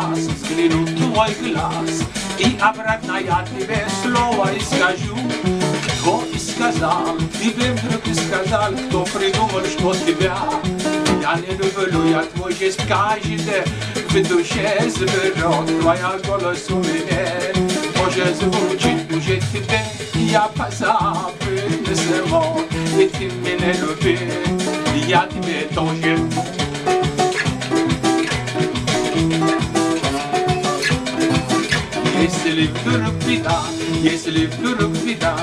глаз, взгляну в твой глаз, и обратно я тебе слово и скажу. Кто и сказал, тебе вдруг и сказал, кто придумал, что тебя я не люблю, я твой жест каждый в душе заберет. Твоя голос у меня тоже звучит уже тебе. Я позабыть не смог, и ты меня любишь, я тебе тоже. Если вдруг беда, если вдруг беда,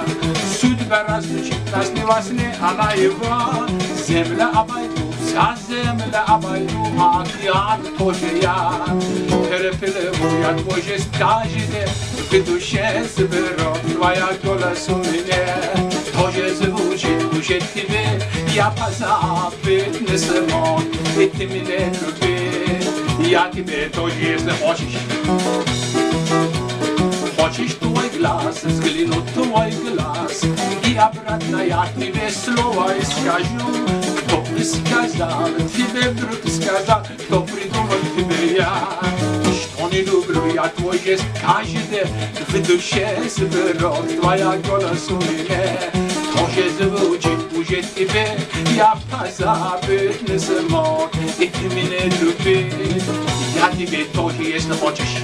судьба разлучит нас не во сне, а наяву. Земля обойду, вся земля обойду, а океан тоже я переплыву. Я твой жест каждый в душе заберет. Твоя голос у меня тоже звучит уже тебе. Я позабыть не смог, и ты меня любишь, я тебе тоже, если хочешь. Хочешь твой глаз, взгляну в твой глаз, и обратно я тебе слово и скажу. Кто и сказал, тебе вдруг сказал, кто придумал тебе я, что не люблю я твой жест каждый в душе заберет. Твоя голос у меня тоже звучит уже тебе. Я позабыть не смог, и ты меня любишь, я тебе тоже, если хочешь.